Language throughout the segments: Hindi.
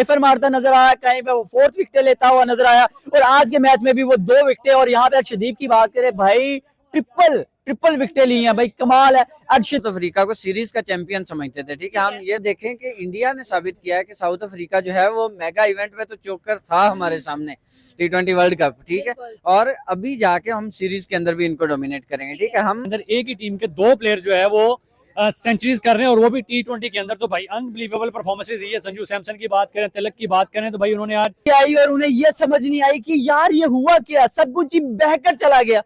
साइफर मारता नजर आया, कहीं पे वो 4th विकेट लेता हुआ नजर आया और आज के मैच में भी वो 2 विकेट। और यहाँ पे अर्शदीप की बात करें भाई, ट्रिपल विकेटें ली हैं भाई, कमाल है। साउथ अफ्रीका को सीरीज का चैंपियन समझते थे, ठीक है। हम ये देखें कि इंडिया ने साबित किया है कि साउथ अफ्रीका जो है वो मेगा इवेंट में तो चोकर था हमारे सामने, T20 वर्ल्ड कप, ठीक है। और अभी जाके हम सीरीज के अंदर भी इनको डोमिनेट करेंगे, ठीक है। हम अंदर एक ही टीम के 2 प्लेयर जो है वो सेंचुरीज कर रहे हैं और वो भी T20 के अंदर। तो भाई अनबिलीवेबल परफॉर्मेंसेस रही है। संजू सैमसन की बात करें, तिलक की बात करें, तो भाई उन्होंने आज आई और उन्हें ये समझ नहीं आई कि यार ये हुआ क्या, सब कुछ ही बहकर चला गया।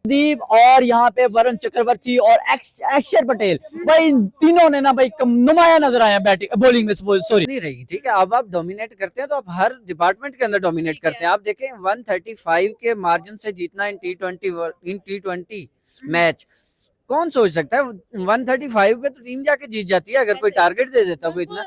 दीप और यहाँ पे वरुण चक्रवर्ती और अक्षर पटेल, भाई तीनों ने ना भाई नुमाया नजर आया बैटिंग बॉलिंग में, सॉरी नहीं रही, ठीक है। अब आप डोमिनेट करते हैं तो आप हर डिपार्टमेंट के अंदर डोमिनेट करते हैं। आप देखें 135 के मार्जिन से जीतना इन T20 मैच, कौन सोच सकता है 135 पे तो टीम जाके जीत जाती है अगर कोई टारगेट दे देता कोई इतना।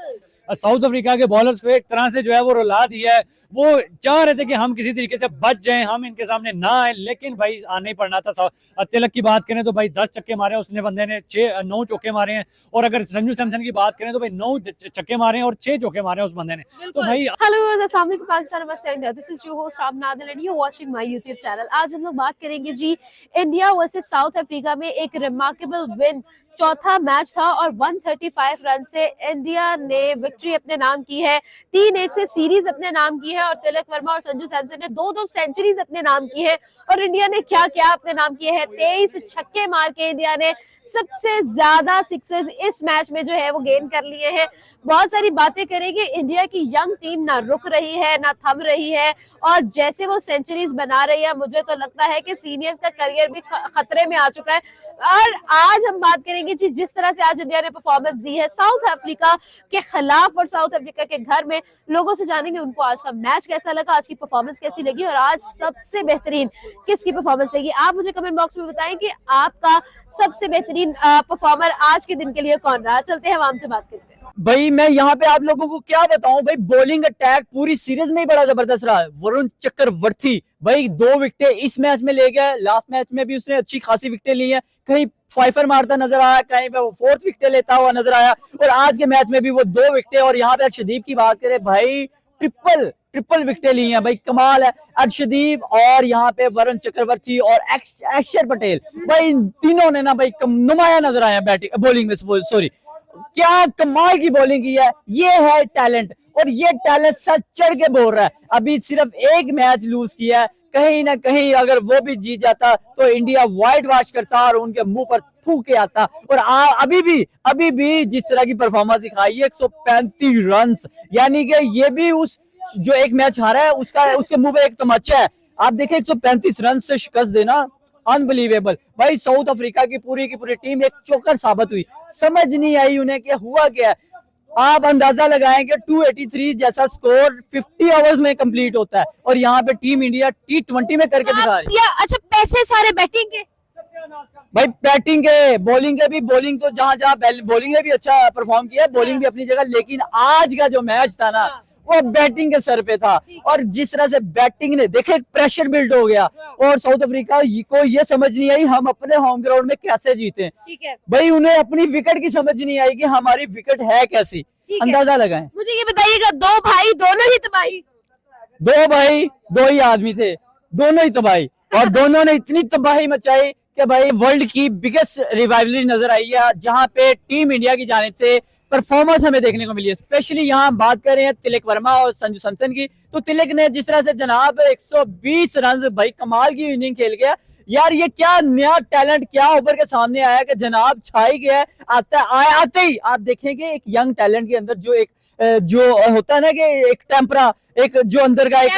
साउथ अफ्रीका के बॉलर्स को एक तरह से जो है वो रुला दिया है। वो चाह रहे थे कि हम किसी तरीके से बच जाएं, हम इनके सामने ना आए, लेकिन भाई आने ही पड़ना था। तिलक की बात करें तो भाई 10 छक्के मारे, उसने बंदे ने 9 चौके मारे हैं। और अगर संजू सैमसन की बात करें तो भाई 9 छक्के मारे हैं और 6 चौके मारे हैं उस बंदे ने। तो भाई हेलो, अस्सलाम वालेकुम पाकिस्तान, नमस्ते India, this is your host Shabana Adil and you are watching my YouTube channel. आज हम लोग बात करेंगे जी इंडिया वर्सेस साउथ अफ्रीका में एक रिमार्केबल विन, चौथा मैच था और 135 रन से इंडिया ने विक्ट्री अपने नाम की है। 3-1 से सीरीज अपने नाम की है और तिलक वर्मा और संजू सैमसन ने 2-2 सेंचुरीज अपने नाम की है। और इंडिया ने क्या क्या अपने नाम किए हैं, 23 छक्के मार के इंडिया ने सबसे ज्यादा सिक्सर्स इस मैच में जो है वो गेन कर लिए हैं। बहुत सारी बातें करेंगे। इंडिया की यंग टीम ना रुक रही है ना थम रही है और जैसे वो सेंचुरीज बना रही है, मुझे तो लगता है कि सीनियर्स का करियर भी खतरे में आ चुका है। और आज हम बात करेंगे जी जिस तरह से आज इंडिया ने परफॉर्मेंस दी है साउथ अफ्रीका के खिलाफ और साउथ अफ्रीका के घर में, लोगों से जानेंगे उनको आज का मैच कैसा लगा, आज की परफॉर्मेंस कैसी लगी और आज सबसे बेहतरीन किसकी परफॉर्मेंस लगी। आप मुझे कमेंट बॉक्स में बताएं कि आपका सबसे बेहतरीन परफॉर्मर आज के दिन के लिए कौन रहा। चलते हैं आवाम से बात करते हैं। भाई मैं यहाँ पे आप लोगों को क्या बताऊं भाई, बॉलिंग अटैक पूरी सीरीज में ही बड़ा जबरदस्त रहा है। वरुण चक्रवर्ती भाई 2 विकेटें इस मैच में ले गया, लास्ट मैच में भी उसने अच्छी खासी विकेटें ली हैं, कहीं फाइफर मारता नजर आया, कहीं पे वो 4th विकेट लेता हुआ नजर आया और आज के मैच में भी वो 2 विकेटें। और यहाँ पे अर्शदीप की बात करें भाई, ट्रिपल विकेटें ली हैं भाई, कमाल है। अर्शदीप और यहाँ पे वरुण चक्रवर्ती और अक्षर पटेल, भाई तीनों ने ना भाई नुमाया नजर आया बैटिंग बॉलिंग में, सॉरी क्या कमाल की बॉलिंग की है। ये है टैलेंट और ये टैलेंट सच चढ़ के बोल रहा है। अभी सिर्फ एक मैच लूज किया है, कहीं ना कहीं अगर वो भी जीत जाता तो इंडिया वाइट वॉश करता और उनके मुंह पर थूक के आता। और अभी भी जिस तरह की परफॉर्मेंस दिखाई है, 135 रन, यानी कि ये भी उस जो एक मैच हारा है उसके मुंह पे एक तमाचा है। आप देखें 135 रन से शिकस्त देना, अनबिलीवेबल भाई। साउथ अफ्रीका की पूरी टीम एक चोकर साबित हुई, समझ नहीं आई उन्हें कि हुआ क्या है। आप अंदाजा लगाएं कि 283 जैसा स्कोर 50 आवर्स में कंप्लीट होता है और यहाँ पे टीम इंडिया T20 में करके दिखा रही है। अच्छा, पैसे सारे बैटिंग के भाई, बैटिंग के बॉलिंग के भी, बॉलिंग तो जहां बॉलिंग ने भी अच्छा परफॉर्म किया, बॉलिंग भी अपनी जगह, लेकिन आज का जो मैच था ना वो बैटिंग के सर पे था। और जिस तरह से बैटिंग ने देखे, प्रेशर बिल्ड हो गया और साउथ अफ्रीका को ये समझ नहीं आई हम अपने होम ग्राउंड में कैसे जीते। ठीक है भाई, उन्हें अपनी विकेट की समझ नहीं आई कि हमारी विकेट है कैसी। अंदाजा लगाएं। मुझे ये बताइएगा, 2 भाई दोनों ही तबाही, 2 भाई 2 ही आदमी थे, दोनों ही तबाही और दोनों ने इतनी तबाही मचाई कि भाई वर्ल्ड की बिगेस्ट रिवाइवलरी नजर आई है, जहां पे टीम इंडिया की जानिब से परफॉर्मेंस हमें देखने को मिली है। स्पेशली यहाँ बात कर रहे हैं तिलक वर्मा और संजू सैमसन की, तो तिलक ने जिस तरह से जनाब 120 रन, भाई कमाल की इनिंग खेल गया यार। ये क्या नया टैलेंट क्या ऊपर के सामने आया कि जनाब छाई गया है। आते ही आप देखेंगे एक यंग टैलेंट के अंदर जो होता है ना कि एक एक जो अंदर का एक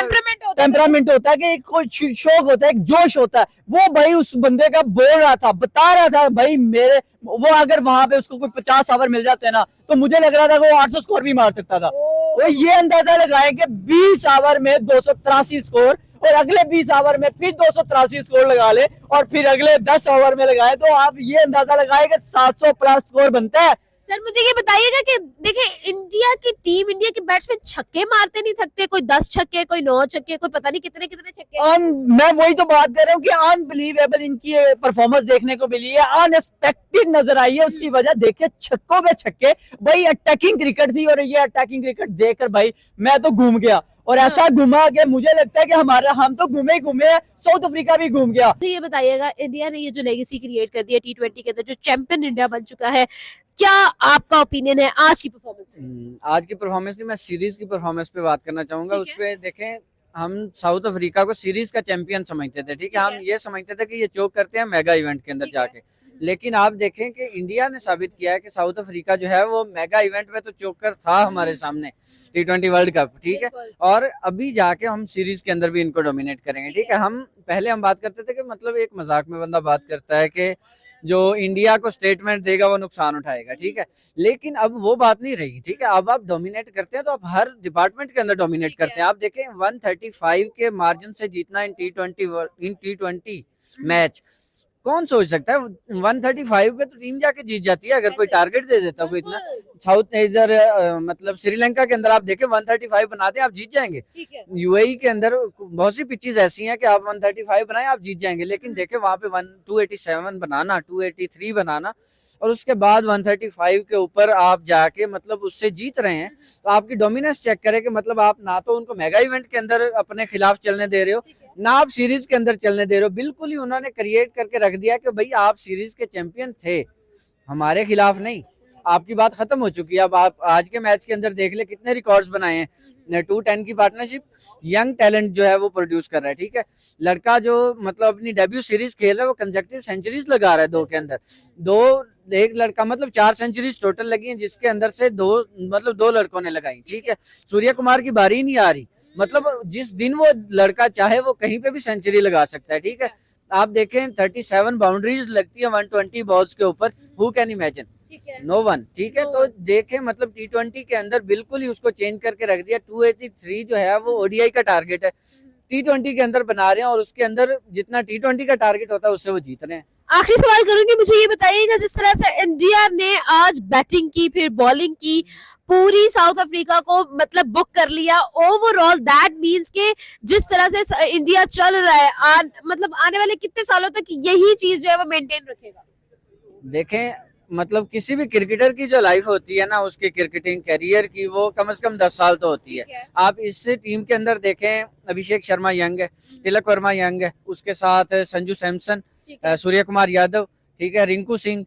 टेम्परामेंट होता है कि एक कोई शौक होता है, एक जोश होता है, वो भाई उस बंदे का बोल रहा था, बता रहा था भाई मेरे, वो अगर वहां पे उसको कोई 50 ओवर मिल जाते ना तो मुझे लग रहा था कि वो 800 स्कोर भी मार सकता था। वो ये अंदाजा लगाए कि 20 ओवर में 283 स्कोर और अगले 20 ओवर में फिर 283 स्कोर लगा ले और फिर अगले 10 ओवर में लगाए तो आप ये अंदाजा लगाए कि 700 प्लस स्कोर बनता है। सर मुझे ये बताइएगा कि देखिए इंडिया की टीम, इंडिया के बैट्समैन छक्के मारते नहीं थकते, कोई 10 छक्के, कोई 9 छक्के, कोई पता नहीं कितने कितने छक्के। मैं वही तो बात कर रहा हूँ कि अनबिलीवेबल इनकी परफॉर्मेंस देखने को मिली है, अनएक्सपेक्टेड नजर आई है। उसकी वजह देखिए छक्कों पे छक्के, भाई अटैकिंग क्रिकेट थी और ये अटैकिंग क्रिकेट देखकर भाई मैं तो घूम गया। और ऐसा घुमा कि मुझे लगता है कि हम तो घूमे ही घूमे हैं, साउथ अफ्रीका भी घूम गया। तो ये बताइएगा, इंडिया ने ये जो लेगेसी क्रिएट कर दी है T20 के अंदर, जो चैंपियन इंडिया बन चुका है, क्या आपका ओपिनियन है आज की परफॉर्मेंस से? आज की परफॉर्मेंस नहीं, मैं सीरीज की परफॉर्मेंस पे बात करना चाहूंगा। ठीक उस पे देखें, हम साउथ अफ्रीका को सीरीज का चैंपियन समझते थे, ठीक है, हम ये समझते थे कि ये चोक करते हैं मेगा इवेंट के अंदर ठीक है। जाके। लेकिन आप देखें कि इंडिया ने साबित किया है कि साउथ अफ्रीका जो है वो मेगा इवेंट में तो चोकर था हमारे सामने, T20 वर्ल्ड कप, ठीक है, और अभी जाके हम सीरीज के अंदर भी इनको डोमिनेट करेंगे, ठीक है। हम पहले बात करते थे कि मतलब एक मजाक में बंदा बात करता है कि जो इंडिया को स्टेटमेंट देगा वो नुकसान उठाएगा, ठीक है, लेकिन अब वो बात नहीं रही, ठीक है। अब आप डोमिनेट करते हैं तो आप हर डिपार्टमेंट के अंदर डोमिनेट करते हैं। आप देखें 135 के मार्जिन से जीतना इन T20 मैच, कौन सोच सकता है? 135 पे तो टीम जाके जीत जाती है अगर कोई टारगेट दे देता है कोई इतना। साउथ इधर मतलब श्रीलंका के अंदर आप देखें 135 बना दे आप जीत जाएंगे। ठीक है। यूएई के अंदर बहुत सी पिचेस ऐसी हैं कि आप 135 बनाए आप जीत जाएंगे, लेकिन देखें वहां पे 287 बनाना, 283 बनाना और उसके बाद 135 के ऊपर आप जाके मतलब उससे जीत रहे हैं, तो आपकी डोमिनेंस चेक करें कि मतलब आप ना तो उनको मेगा इवेंट के अंदर अपने खिलाफ चलने दे रहे हो, ना आप सीरीज के अंदर चलने दे रहे हो। बिल्कुल ही उन्होंने क्रिएट करके रख दिया कि भाई आप सीरीज के चैंपियन थे, हमारे खिलाफ नहीं। आपकी बात खत्म हो चुकी है। अब आप आज के मैच के अंदर देख ले कितने रिकॉर्ड्स बनाए हैं। 2-10 की पार्टनरशिप, यंग टैलेंट जो है वो प्रोड्यूस कर रहा है, ठीक है। लड़का जो मतलब अपनी डेब्यू सीरीज खेल रहा है वो कंसेक्टिव सेंचुरीज लगा रहा है 2 के अंदर। एक लड़का मतलब 4 सेंचुरीज टोटल लगी हैं, जिसके अंदर से 2 लड़कों ने लगाई, ठीक है। सूर्य कुमार की बारी नहीं आ रही, मतलब जिस दिन वो लड़का चाहे वो कहीं पे भी सेंचुरी लगा सकता है, ठीक है। आप देखें 37 बाउंड्रीज लगती है 120 बॉल्स के ऊपर, who can imagine, no one, ठीक है। तो देखें मतलब T20 के अंदर बिल्कुल ही उसको चेंज करके रख दिया। 283 जो है वो ओडीआई का टारगेट है, T20 के अंदर बना रहे हैं और उसके अंदर जितना T20 का टारगेट होता है उससे वो जीत रहे हैं। आखिरी सवाल करूंगी, मुझे ये बताइएगा, जिस तरह से इंडिया ने आज बैटिंग की फिर बॉलिंग की, पूरी साउथ अफ्रीका को मतलब बुक कर लिया, ओवरऑल दैट मींस के जिस तरह से इंडिया चल रहा है मतलब आने वाले कितने सालों तक यही चीज जो है वो मेंटेन रखेगा? देखें मतलब किसी भी क्रिकेटर की जो लाइफ होती है ना, उसके क्रिकेटिंग करियर की, वो कम से कम 10 साल तो होती है। आप इस टीम के अंदर देखें, अभिषेक शर्मा यंग है, तिलक वर्मा यंग है, उसके साथ संजू सैमसन, सूर्य कुमार यादव, ठीक है, रिंकू सिंह,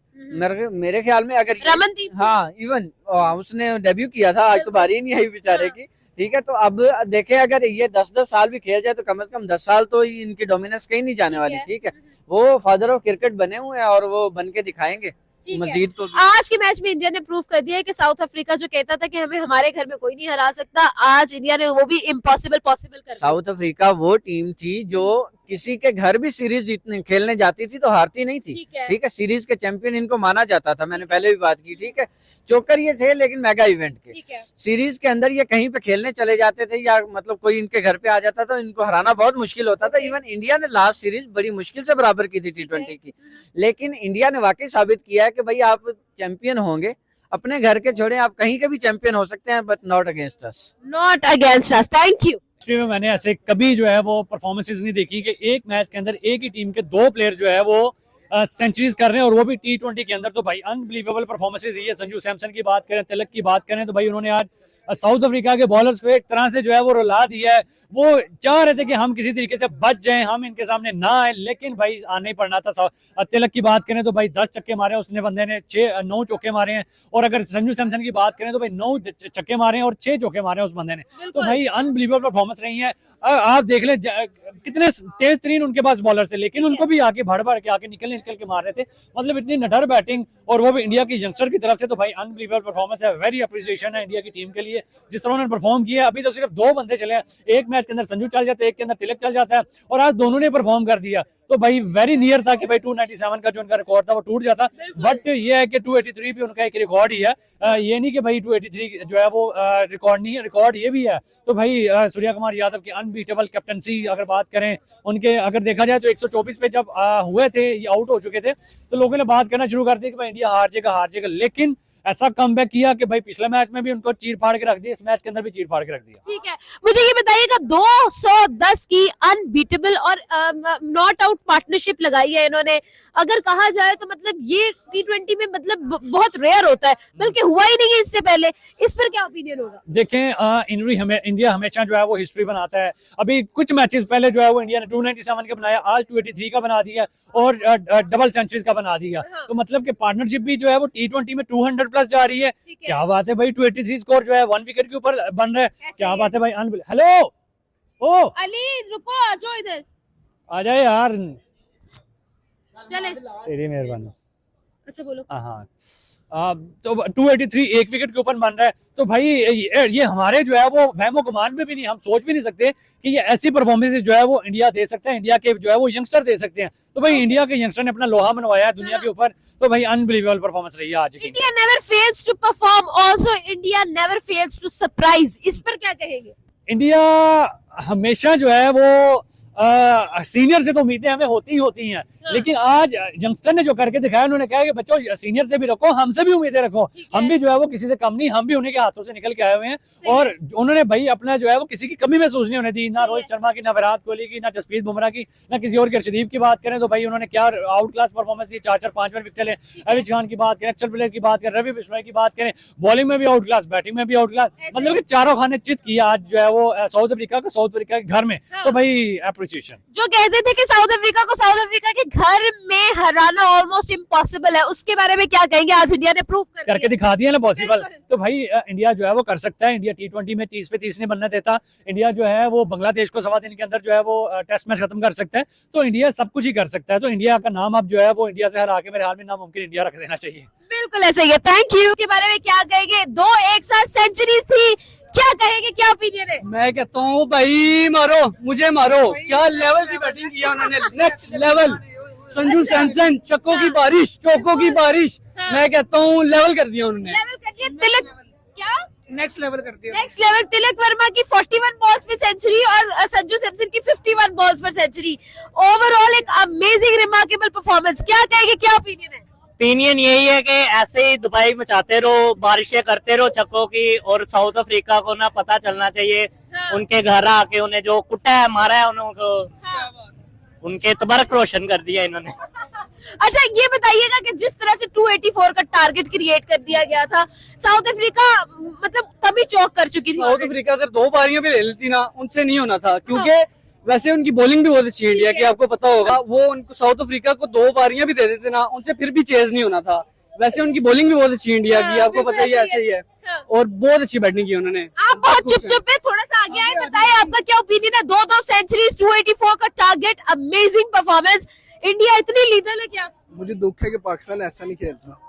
मेरे ख्याल में अगर रमनदीप, हाँ इवन उसने डेब्यू किया था, आज तो बारी नहीं आई बेचारे की, ठीक है। तो अब देखें अगर ये 10-10 साल भी खेल जाए तो कम से कम 10 साल तो इनकी डोमिनेंस कहीं नहीं जाने वाली, ठीक है। वो फादर ऑफ क्रिकेट बने हुए हैं और वो बन के दिखाएंगे मजीद को। आज के मैच में इंडिया ने प्रूव कर दिया है कि साउथ अफ्रीका जो कहता था कि हमें हमारे घर में कोई नहीं हरा सकता, आज इंडिया ने वो भी इम्पॉसिबल पॉसिबल कर दिया। साउथ अफ्रीका वो टीम थी जो किसी के घर भी सीरीज जीतने खेलने जाती थी तो हारती नहीं थी, ठीक है। सीरीज के चैंपियन इनको माना जाता था, मैंने पहले भी बात की, ठीक है। चोकर ये थे लेकिन मेगा इवेंट के, सीरीज के अंदर ये कहीं पे खेलने चले जाते थे या मतलब कोई इनके घर पे आ जाता था, इनको हराना बहुत मुश्किल होता था। इवन इंडिया ने लास्ट सीरीज बड़ी मुश्किल से बराबर की थी T20 की, लेकिन इंडिया ने वाकई साबित किया है कि भाई आप चैंपियन होंगे, अपने घर के छोड़े आप कहीं के भी चैंपियन हो सकते हैं, but not against us, not against us. Thank you. History में मैंने ऐसे कभी जो है वो परफॉर्मेंसेस नहीं देखी कि एक मैच के अंदर एक ही टीम के 2 प्लेयर जो है वो सेंचुरीज कर रहे हैं और वो भी T20 के अंदर। तो भाई अनबिलीवेबल परफॉर्मेंसेस रही है। संजू सैमसन की बात करें, तिलक की बात करें, तो भाई उन्होंने आज साउथ अफ्रीका के बॉलर्स को एक तरह से जो है वो रुला दिया है। वो चाह रहे थे कि हम किसी तरीके से बच जाएं, हम इनके सामने ना आए, लेकिन भाई आना ही पड़ना था। तिलक की बात करें तो भाई 10 छक्के मारे उसने, बंदे ने 9 चौके मारे हैं। और अगर संजू सैमसन की बात करें तो भाई 9 छक्के मारे हैं और 6 चौके मारे हैं उस बंदे ने। तो भाई अनबिलीवेबल परफॉर्मेंस रही है। आप देख ले कितने तेज तरीन उनके पास बॉलर्स थे, लेकिन उनको भी आके भड़ भड़ के आके निकल के मार रहे थे। मतलब इतनी नडर बैटिंग और वो भी इंडिया की यंगस्टर की तरफ से। तो भाई अनबिलीवेबल परफॉर्मेंस है, वेरी अप्रिसिएशन है इंडिया की टीम के लिए जिस तरह उन्होंने परफॉर्म किया। अभी तो सिर्फ 2 बंदे चले हैं, एक मैच के अंदर संजू चल जाता है, एक के अंदर तिलक चल जाता है, और आज दोनों ने परफॉर्म कर दिया। तो भाई वेरी नियर था कि भाई 297 का जो उनका रिकॉर्ड था वो टूट जाता, बट ये है कि 283 भी उनका एक रिकॉर्ड ही है। ये नहीं कि भाई 283 जो है वो रिकॉर्ड नहीं है, रिकॉर्ड ये भी है। तो भाई सूर्य कुमार यादव की अनबीटेबल कैप्टनसी अगर बात करें उनके, अगर देखा जाए तो 124 पे जब हुए थे, ये आउट हो चुके थे, तो लोगों ने बात करना शुरू कर दी कि भाई इंडिया हार जाएगा, लेकिन ऐसा कमबैक किया कि भाई पिछले मैच में भी उनको चीर फाड़ के रख दिया, इस मैच के अंदर भी चीर फाड़ के रख दिया। ठीक है, मुझे ये बताइएगा 210 की अनबीटेबल और नॉट आउट पार्टनरशिप लगाई है इन्होंने। अगर कहा जाए तो मतलब ये T20 में मतलब बहुत रेयर होता है, बल्कि हुआ ही नहीं है इससे पहले। इस पर क्या ओपिनियन होगा? देखें इंडिया हमेशा जो है वो हिस्ट्री बनाता है। अभी कुछ मैचेस पहले जो है वो इंडिया ने 297 का बनाया, आज 283 का बना दिया और डबल सेंचुरीज का बना दिया। हाँ। तो मतलब कि पार्टनरशिप भी जो है वो T20 में 200 प्लस जा रही है। ठीक है। क्या बात है भाई, 283 स्कोर जो है 1 विकेट के ऊपर बन रहा है। ऐसे क्या ही बात है भाई, हेलो ओ अली रुको, आ जाओ इधर, आ जाए यार, चले। तेरी मेहरबानी। अच्छा बोलो। हाँ तो 283 एक विकेट के ऊपर बन रहा है। तो भाई ये हमारे जो है वो वहमो गुमान में भी नहीं, हम सोच भी नहीं सकते कि ये ऐसी परफॉर्मेंस जो है वो इंडिया दे सकता है, इंडिया के जो है वो यंगस्टर दे सकते हैं। तो भाई इंडिया के यंगस्टर ने अपना लोहा मनवाया है दुनिया के ऊपर। तो भाई अनबिलीवेबल परफॉर्मेंस रही है आज की। India never fails to perform, also India never fails to surprise. इस पर क्या कहेंगे? इंडिया हमेशा जो है वो सीनियर से तो उम्मीदें हमें होती ही होती हैं, लेकिन आज यंगस्टर ने जो करके दिखाया, उन्होंने कहा कि बच्चों सीनियर से भी रखो, हमसे भी उम्मीदें रखो। हम भी जो है वो किसी से कम नहीं, हम भी उन्हीं के हाथों से निकल के आए हुए हैं। और उन्होंने भाई अपना जो है वो किसी की कमी महसूस नहीं होने दी, ना रोहित शर्मा की, ना विराट कोहली की, ना जसप्रीत बुमराह की, ना किसी और की। अर्शदीप की बात करें तो भाई उन्होंने क्या आउट क्लास परफॉर्मेंस दी, 4-4 5 विकेट ले। अविज खान की बात करें, अक्षर प्लेयर की बात करें, रवि बिश्नोई की बात करें, बॉलिंग में भी आउट क्लास, बैटिंग में भी आउट क्लास। मतलब कि चारों खाने चित किया आज जो है वो साउथ अफ्रीका के घर में। तो भाई अप्रिसिएशन। जो कहते थे कि साउथ अफ्रीका को साउथ अफ्रीका के घर में हराना ऑलमोस्ट इम्पॉसिबल है, उसके बारे में क्या कहेंगे? आज इंडिया ने प्रूव करके दिखा दिया ना पॉसिबल। तो भाई इंडिया जो है वो कर सकता है। इंडिया T20 में 30 पे 30 नहीं बनने देता। इंडिया जो है वो बांग्लादेश को 1.25 दिन के अंदर जो है वो टेस्ट मैच खत्म कर सकता है। तो इंडिया सब कुछ ही कर सकता है। तो इंडिया का नाम अब जो है वो इंडिया से हरा के मेरे हाल में नामुमकिन इंडिया रख देना चाहिए। बिल्कुल ऐसे ही है। Thank you. के बारे में क्या कहेंगे? 2 एक साथ सेंचुरीज थी, क्या कहेंगे, क्या ओपिनियन है? मैं कहता हूँ भाई मारो, मुझे मारो। क्या लेवल की बैटिंग किया उन्होंने, नेक्स्ट लेवल। संजू सैमसन, चौकों की बारिश। मैं कहता हूँ लेवल कर दिया उन्होंने, लेवल कर दिया। तिलक क्या नेक्स्ट लेवल कर दिया। Next level. तिलक वर्मा की 41 बॉल्स पे सेंचुरी और संजू सैमसन की 51 बॉल्स पर सेंचुरी। ओवरऑल एक अमेजिंग रिमार्केबल परफॉर्मेंस। क्या कहेंगे, क्या ओपिनियन है? ओपिनियन यही है कि ऐसे ही दुबई मचाते रहो, बारिशें करते रहो छक्कों की। और साउथ अफ्रीका को ना पता चलना चाहिए, हाँ। उनके घर आके उन्हें जो कुटा है मारा है उनको, हाँ। उनके तबरक रोशन कर दिया इन्होंने। अच्छा ये बताइएगा कि जिस तरह से 284 का टारगेट क्रिएट कर दिया गया था, साउथ अफ्रीका मतलब तभी चौक कर चुकी थी। साउथ अफ्रीका अगर 2 बारियां भी ले लेती ना, उनसे नहीं होना था। क्योंकि वैसे उनकी बॉलिंग भी बहुत अच्छी है इंडिया की, आपको पता होगा। वो उनको साउथ अफ्रीका को 2 बारियां भी दे देते ना, उनसे फिर भी चेज नहीं होना था। वैसे उनकी बॉलिंग भी बहुत अच्छी है इंडिया की, आपको पता ही है, ऐसे ही है। और बहुत अच्छी बैटिंग की उन्होंने। आप बहुत चुप है, थोड़ा सा आगे आए, बताइए आपका क्या ओपिनियन है? 2 सेंचुरीज, 284 का टारगेट, अमेजिंग परफॉर्मेंस। इंडिया इतनी लीडर है क्या? मुझे दुख है कि पाकिस्तान ऐसा नहीं खेलता।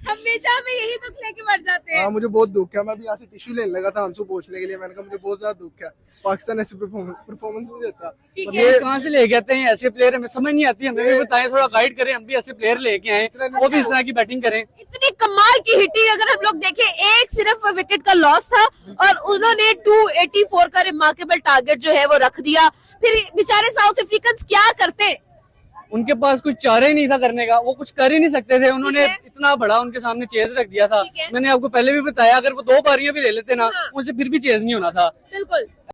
हमेशा हमें यही दुख लेके मर जाते हैं। हाँ मुझे बहुत दुख है। मैं भी यहाँ से टिश्यू लेने लगा था आंसू पोंछने के लिए। मैंने कहा मुझे बहुत ज्यादा दुख है, पाकिस्तान ऐसी परफॉर्मेंस नहीं देता। ठीक ये कहाँ से लेके आते हैं ऐसे प्लेयर, हमें समझ नहीं आती। हमें भी बताएं, थोड़ा गाइड करें, हम भी ऐसे प्लेयर लेके आए, वो भी इस तरह की बैटिंग करें। इतनी कमाल की हिटिंग अगर हम लोग देखें, एक सिर्फ विकेट का लॉस था और उन्होंने 284 का रिमार्केबल टारगेट जो है वो रख दिया। फिर बेचारे साउथ अफ्रीकन क्या करते? उनके पास कुछ चारा ही नहीं था करने का, वो कुछ कर ही नहीं सकते थे। उन्होंने ठीक है। इतना बड़ा उनके सामने चेज रख दिया था। ठीक है। मैंने आपको पहले भी बताया, अगर वो 2 बारियां भी ले लेते ना, हाँ। उनसे फिर भी चेज नहीं होना था। बिल्कुल।